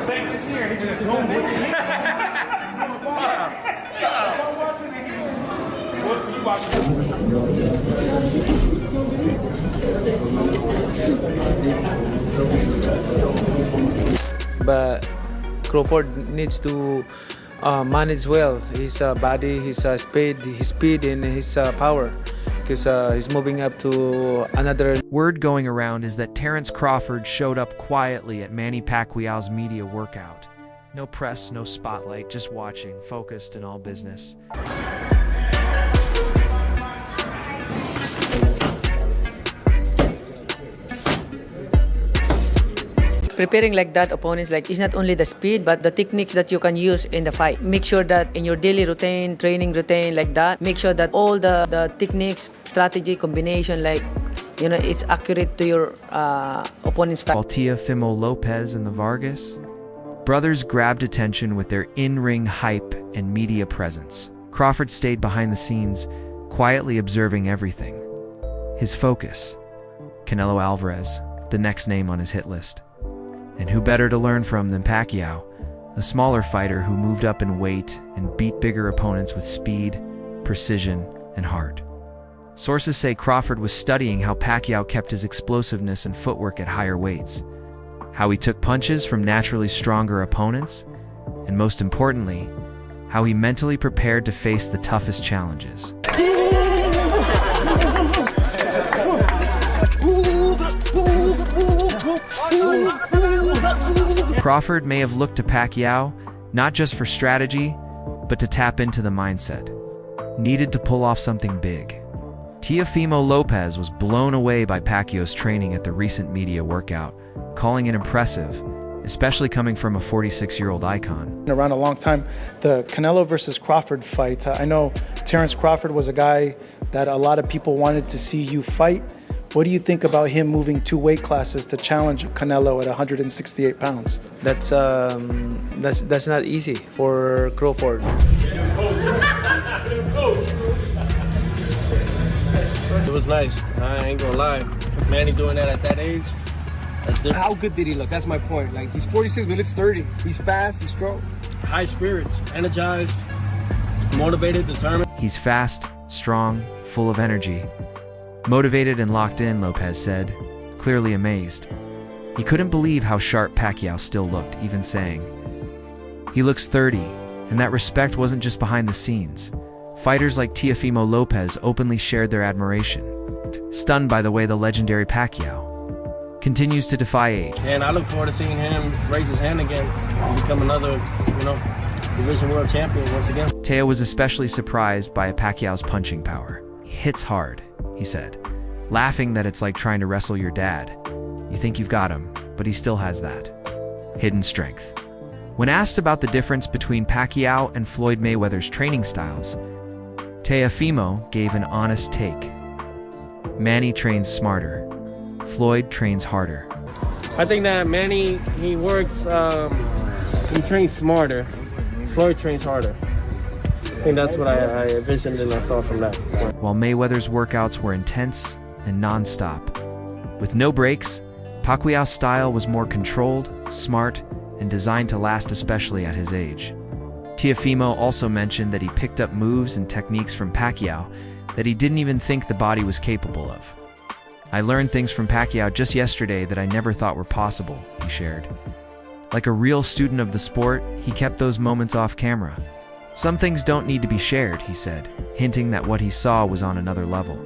fake this here. He just don't make it. But Crawford needs to manage well his body, his speed, and his power, because he's moving up to another. Word going around is that Terence Crawford showed up quietly at Manny Pacquiao's media workout. No press, no spotlight, just watching, focused and all business. Preparing like that, opponents, like, it's not only the speed, but the techniques that you can use in the fight. Make sure that in your daily routine, training routine, like that, make sure that all the techniques, strategy, combination, like, you know, it's accurate to your opponent's style. While Teofimo Lopez and the Vargas, brothers grabbed attention with their in-ring hype and media presence. Crawford stayed behind the scenes, quietly observing everything. His focus, Canelo Alvarez, the next name on his hit list. And who better to learn from than Pacquiao, a smaller fighter who moved up in weight and beat bigger opponents with speed, precision, and heart. Sources say Crawford was studying how Pacquiao kept his explosiveness and footwork at higher weights, how he took punches from naturally stronger opponents, and most importantly, how he mentally prepared to face the toughest challenges. Crawford may have looked to Pacquiao not just for strategy, but to tap into the mindset needed to pull off something big. Teofimo Lopez was blown away by Pacquiao's training at the recent media workout, calling it impressive, especially coming from a 46-year-old icon. Around a long time, the Canelo versus Crawford fight, I know Terence Crawford was a guy that a lot of people wanted to see you fight. What do you think about him moving 2 weight classes to challenge Canelo at 168 pounds? That's not easy for Crawford. It was nice. I ain't gonna lie. Manny doing that at that age, that's different. How good did he look? That's my point. Like, he's 46, but he looks 30. He's fast, he's strong. High spirits, energized, motivated, determined. He's fast, strong, full of energy. Motivated and locked in, Lopez said, clearly amazed. He couldn't believe how sharp Pacquiao still looked, even saying, "He looks 30, and that respect wasn't just behind the scenes. Fighters like Teofimo Lopez openly shared their admiration, stunned by the way the legendary Pacquiao continues to defy age." And I look forward to seeing him raise his hand again and become another, division world champion once again. Teo was especially surprised by Pacquiao's punching power. "He hits hard," he said, laughing that it's like trying to wrestle your dad. You think you've got him, but he still has that hidden strength. When asked about the difference between Pacquiao and Floyd Mayweather's training styles, Teofimo gave an honest take. Manny trains smarter. Floyd trains harder. I think that Manny, he works, he trains smarter. Floyd trains harder. I think that's what I envisioned and I saw from that. While Mayweather's workouts were intense and non-stop. With no breaks, Pacquiao's style was more controlled, smart, and designed to last, especially at his age. Teofimo also mentioned that he picked up moves and techniques from Pacquiao that he didn't even think the body was capable of. "I learned things from Pacquiao just yesterday that I never thought were possible," he shared. Like a real student of the sport, he kept those moments off camera. "Some things don't need to be shared," he said, hinting that what he saw was on another level.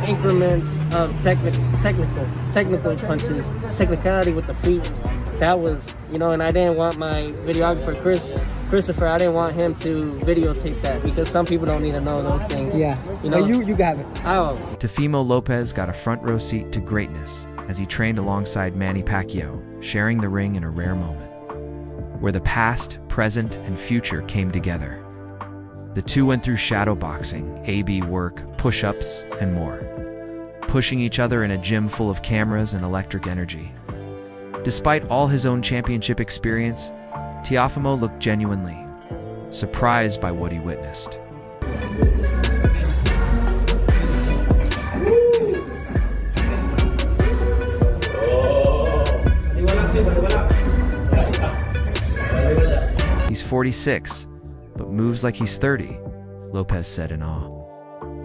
Increments of technical punches, technicality with the feet. That was, and I didn't want my videographer, Christopher, I didn't want him to videotape that because some people don't need to know those things. Yeah, you got it. Oh. Teofimo Lopez got a front row seat to greatness as he trained alongside Manny Pacquiao, sharing the ring in a rare moment, where the past, present, and future came together. The two went through shadow boxing, AB work, push-ups, and more, pushing each other in a gym full of cameras and electric energy. Despite all his own championship experience, Teofimo looked genuinely surprised by what he witnessed. He's 46, but moves like he's 30, Lopez said in awe.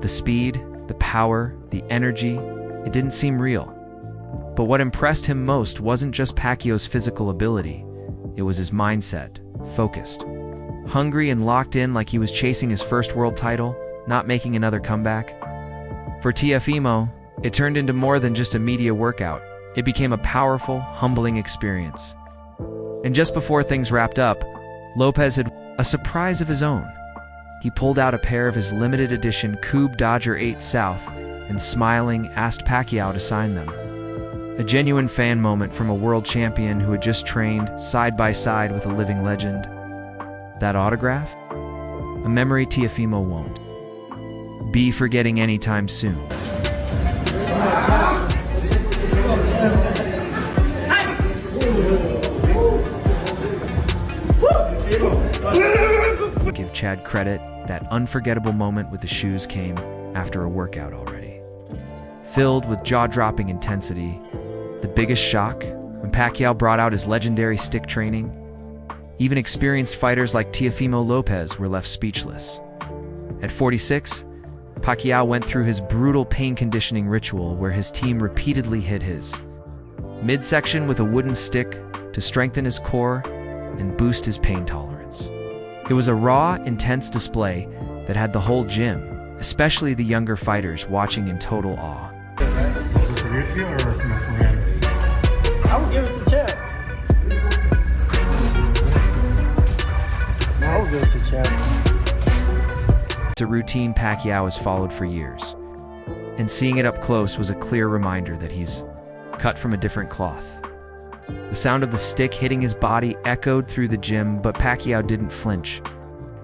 The speed, the power, the energy, it didn't seem real. But what impressed him most wasn't just Pacquiao's physical ability, it was his mindset, focused. Hungry and locked in like he was chasing his first world title, not making another comeback. For Teofimo, it turned into more than just a media workout. It became a powerful, humbling experience. And just before things wrapped up, Lopez had a surprise of his own. He pulled out a pair of his limited edition Cube Dodger 8 South and smiling asked Pacquiao to sign them. A genuine fan moment from a world champion who had just trained side by side with a living legend. That autograph? A memory Teofimo won't be forgetting anytime soon. Give Chad credit, that unforgettable moment with the shoes came after a workout already. Filled with jaw-dropping intensity, the biggest shock when Pacquiao brought out his legendary stick training. Even experienced fighters like Teofimo Lopez were left speechless. At 46, Pacquiao went through his brutal pain conditioning ritual where his team repeatedly hit his midsection with a wooden stick to strengthen his core and boost his pain tolerance. It was a raw, intense display that had the whole gym, especially the younger fighters, watching in total awe. I would give it to Chad. I would give it to Chad. It's a routine Pacquiao has followed for years, and seeing it up close was a clear reminder that he's cut from a different cloth. The sound of the stick hitting his body echoed through the gym, but Pacquiao didn't flinch.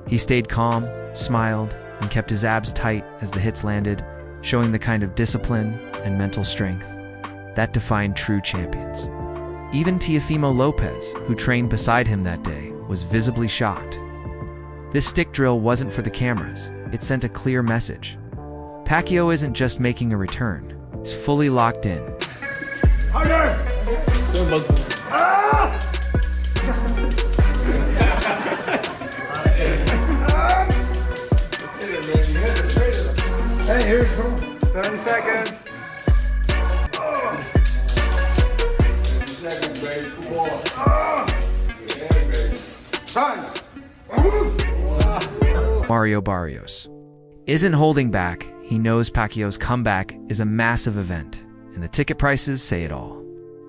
He stayed calm, smiled, and kept his abs tight as the hits landed, showing the kind of discipline and mental strength that defined true champions. Even Teofimo Lopez, who trained beside him that day, was visibly shocked. This stick drill wasn't for the cameras. It sent a clear message. Pacquiao isn't just making a return. He's fully locked in. Hey, here we go. 30 seconds. 30 seconds, baby. Come on. Yeah, baby. Time. Mario Barrios isn't holding back. He knows Pacquiao's comeback is a massive event, and the ticket prices say it all.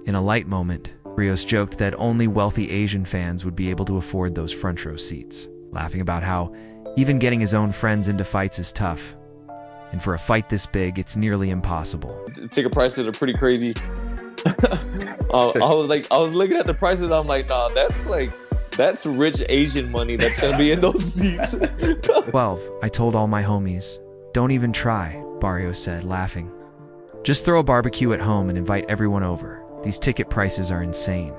In a light moment, Barrios joked that only wealthy Asian fans would be able to afford those front row seats, laughing about how even getting his own friends into fights is tough. And for a fight this big, it's nearly impossible. The ticket prices are pretty crazy. I was looking at the prices. I'm like, nah, that's rich Asian money that's gonna be in those seats. 12, I told all my homies, don't even try, Barrios said, laughing. Just throw a barbecue at home and invite everyone over. These ticket prices are insane.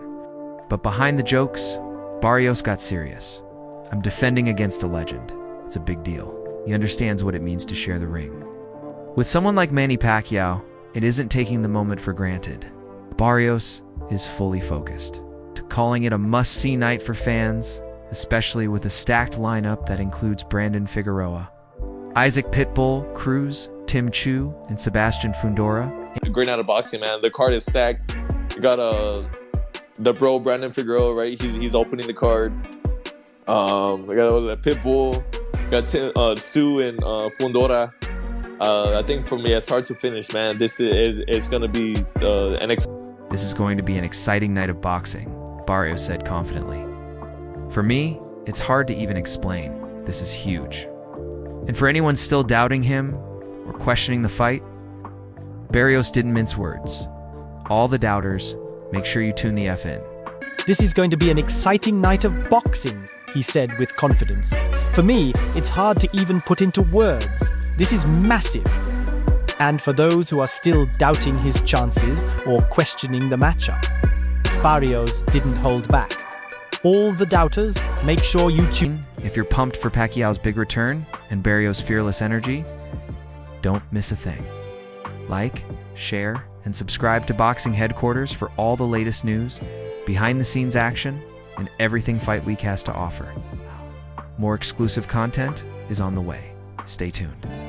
But behind the jokes, Barrios got serious. I'm defending against a legend. It's a big deal. He understands what it means to share the ring. With someone like Manny Pacquiao, it isn't taking the moment for granted. Barrios is fully focused, calling it a must-see night for fans, especially with a stacked lineup that includes Brandon Figueroa, Isaac Pitbull Cruz, Tim Chu, and Sebastian Fundora. Great night of boxing, man. The card is stacked. You got the bro Brandon Figueroa, right? He's opening the card. We got Pitbull. Got Sue and Fundora. I think for me, it's hard to finish, man. This is going to be This is going to be an exciting night of boxing, Barrios said confidently. For me, it's hard to even explain. This is huge. And for anyone still doubting him or questioning the fight, Barrios didn't mince words. All the doubters, make sure you tune the F in. This is going to be an exciting night of boxing, he said with confidence. For me, it's hard to even put into words. This is massive. And for those who are still doubting his chances or questioning the matchup, Barrios didn't hold back. All the doubters, make sure you tune. If you're pumped for Pacquiao's big return and Barrios' fearless energy, don't miss a thing. Like, share, and subscribe to Boxing Headquarters for all the latest news, behind-the-scenes action, and everything Fight Week has to offer. More exclusive content is on the way. Stay tuned.